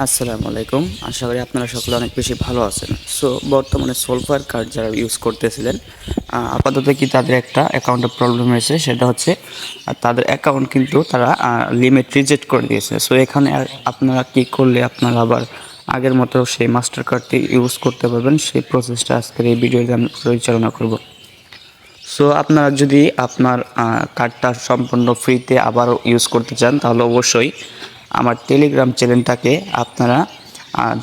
আসসালামু আলাইকুম। আশা করি আপনারা সকলে অনেক বেশি ভালো আছেন। সো বর্তমানে সোলফায়ার কার্ড যারা ইউজ করতেছিলেন, আপাতত কি তাদের একটা অ্যাকাউন্টে প্রবলেম হয়েছে, সেটা হচ্ছে তাদের অ্যাকাউন্ট কিন্তু তারা লিমিট রিজেক্ট করে দিয়েছে। সো এখানে আপনারা কি করলে আপনারা আবার আগের মতো সেই মাস্টার কার্ডটি ইউজ করতে পারবেন, সেই প্রসেসটা আজকের এই ভিডিওতে আমি পরিচালনা করব। সো আপনারা যদি আপনার কার্ডটা সম্পূর্ণ ফ্রিতে আবারও ইউজ করতে চান, তাহলে অবশ্যই আমার টেলিগ্রাম চ্যানেলটাকে আপনারা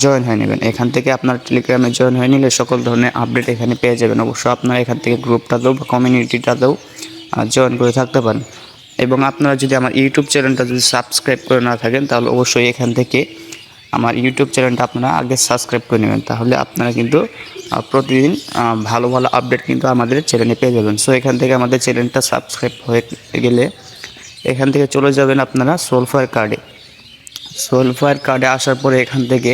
জয়েন হয়ে নেবেন। এখান থেকে আপনার টেলিগ্রামে জয়েন হয়ে নিলে সকল ধরনের আপডেট এখানে পেয়ে যাবেন। অবশ্যই আপনারা এখান থেকে গ্রুপটাতেও বা কমিউনিটিটাতেও জয়েন করে থাকতে পারেন। এবং আপনারা যদি আমার ইউটিউব চ্যানেলটা যদি সাবস্ক্রাইব করে না থাকেন, তাহলে অবশ্যই এখান থেকে আমার ইউটিউব চ্যানেলটা আপনারা আগে সাবস্ক্রাইব করে নেবেন। তাহলে আপনারা কিন্তু প্রতিদিন ভালো ভালো আপডেট কিন্তু আমাদের চ্যানেলে পেয়ে যাবেন। সো এখান থেকে আমাদের চ্যানেলটা সাবস্ক্রাইব হয়ে গেলে এখান থেকে চলে যাবেন আপনারা সোলফায়ার কার্ডে। সোলফায়ার কার্ডে আসার পরে এখান থেকে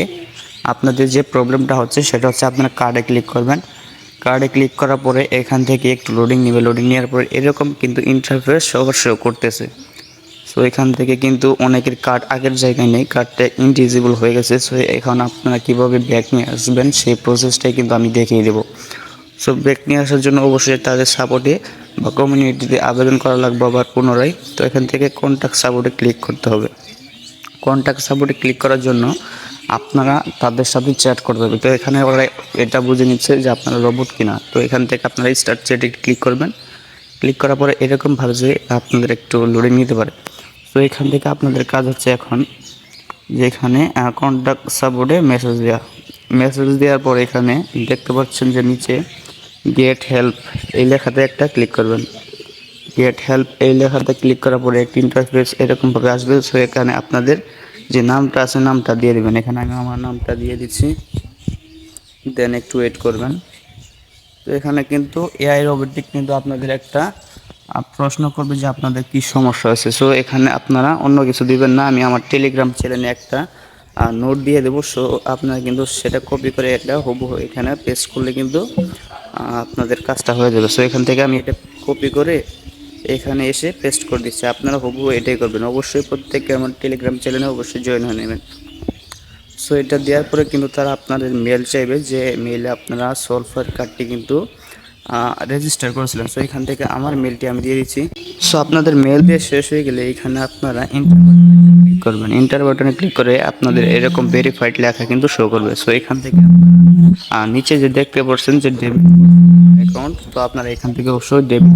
আপনাদের যে প্রবলেমটা হচ্ছে সেটা হচ্ছে আপনারা কার্ডে ক্লিক করবেন। কার্ডে ক্লিক করার পরে এখান থেকে একটু লোডিং নেবে। লোডিং নেওয়ার পরে এরকম কিন্তু ইন্টারফেস সবার শো করতেছে। সো এখান থেকে কিন্তু অনেকের কার্ড আগের জায়গায় নেই, কার্ডটা ইনডিজিবল হয়ে গেছে। সো এখন আপনারা কীভাবে ব্যাক নিয়ে আসবেন সেই প্রসেসটাই কিন্তু আমি দেখিয়ে দেবো। সো ব্যাক নিয়ে আসার জন্য অবশ্যই তাদের সাপোর্টে বা কমিউনিটিতে আবেদন করা লাগবে আবার পুনরায়। তো এখান থেকে কন্ট্যাক্ট সাপোর্টে ক্লিক করতে হবে। কন্ট্যাক্ট সাপোর্টে ক্লিক করার জন্য আপনারা তাদের সাথে চ্যাট করতে হবে। তো এখানে ওরা এটা বুঝে নিচ্ছে যে আপনারা রোবট কিনা। তো এখান থেকে আপনারা স্টার্ট চ্যাটে ক্লিক করবেন। ক্লিক করার পরে এরকমভাবে যে আপনাদের একটু লোডিং নিতে পারে। তো এখান থেকে আপনাদের কাজ হচ্ছে এখন যেখানে কন্ট্যাক্ট সাপোর্টে মেসেজ দেওয়ার পর এখানে দেখতে পাচ্ছেন যে নিচে গেট হেল্প এই লেখাতে একটা ক্লিক করবেন। গেট হেল্প এই লেখাতে ক্লিক করার পরে একটি ইন্টারফেস এরকমভাবে আসবে। সো এখানে আপনাদের যে নামটা আছে নামটা দিয়ে দেবেন। এখানে আমি আমার নামটা দিয়ে দিচ্ছি, দেন একটু ওয়েট করবেন। তো এখানে কিন্তু এআই রোবোটিক কিন্তু আপনাদের একটা প্রশ্ন করবে যে আপনাদের কি সমস্যা আছে। সো এখানে আপনারা অন্য কিছু দিবেন না, আমি আমার টেলিগ্রাম চ্যানেলে একটা নোট দিয়ে দেবো। সো আপনারা কিন্তু সেটা কপি করে এটা হুবহু এখানে পেস্ট করলে কিন্তু আপনাদের কাজটা হয়ে যাবে। সো এখান থেকে আমি এটা কপি করে এখানে এসে পেস্ট করে দিচ্ছি। আপনারা হুবহু এটাই করবেন। অবশ্যই প্রত্যেকে আমার টেলিগ্রাম চ্যানেলে অবশ্যই জয়েন হয়ে নেবেন। সো এটা দেওয়ার পরে কিন্তু তারা আপনাদের মেল চাইবে, যে মেলে আপনারা সোলফায়ার কার্ডটি কিন্তু রেজিস্টার করেছিলেন। সো এখান থেকে আমার মেলটি আমি দিয়ে দিচ্ছি। সো আপনাদের মেল দিয়ে শেষ হয়ে গেলে এখানে আপনারা ইন্টার ক্লিক করবেন। ইন্টার বাটনে ক্লিক করে আপনাদের এরকম ভেরিফাইড লেখা কিন্তু শো করবে। সো এখান থেকে নিচে যে দেখতে পাচ্ছেন যে ডেবিট অ্যাকাউন্ট, তো আপনারা এখান থেকে অবশ্যই ডেবিট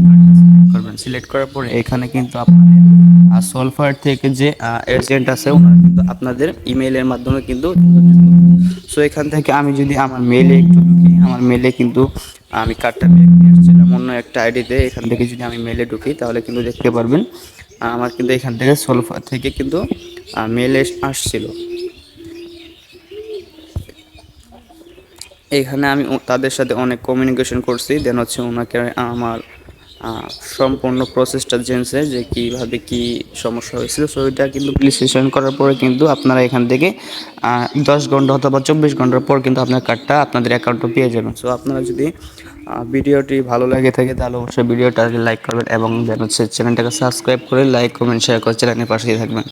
করবেন। সিলেক্ট করার পরে এখানে কিন্তু আপনাদের সোলফায়ার থেকে যে এজেন্ট আছে ওনারা কিন্তু আপনাদের ইমেইলের মাধ্যমে কিন্তু। সো এখান থেকে আমি যদি আমার মেলে একটু ঢুকি, আমার মেলে কিন্তু আমি কার্ডটা ব্যাক নিয়ে আসছিলাম অন্য একটা আইডিতে। এখান থেকে যদি আমি মেলে ঢুকি তাহলে কিন্তু দেখতে পারবেন আমার কিন্তু এখান থেকে সোলফায়ার থেকে কিন্তু মেলে আসছিল। এখানে আমি তাদের সাথে অনেক কমিউনিকেশন করছি, দেন হচ্ছে ওনাকে আমার সম্পূর্ণ প্রসেসটা জেনছে যে কীভাবে কী সমস্যা হয়েছিল। সো এটা কিন্তু বিশ্লেষণ করার পরে কিন্তু আপনারা এখান থেকে 10 ঘন্টা অথবা 24 ঘন্টার পর কিন্তু আপনার কার্ডটা আপনাদের অ্যাকাউন্টে পেয়ে যাবেন। সো আপনারা যদি ভিডিওটি ভালো লাগে থাকে তাহলে অবশ্যই ভিডিওটা লাইক করবেন এবং দেন হচ্ছে চ্যানেলটাকে সাবস্ক্রাইব করে লাইক কমেন্ট শেয়ার করে চ্যানেলের পাশেই থাকবেন।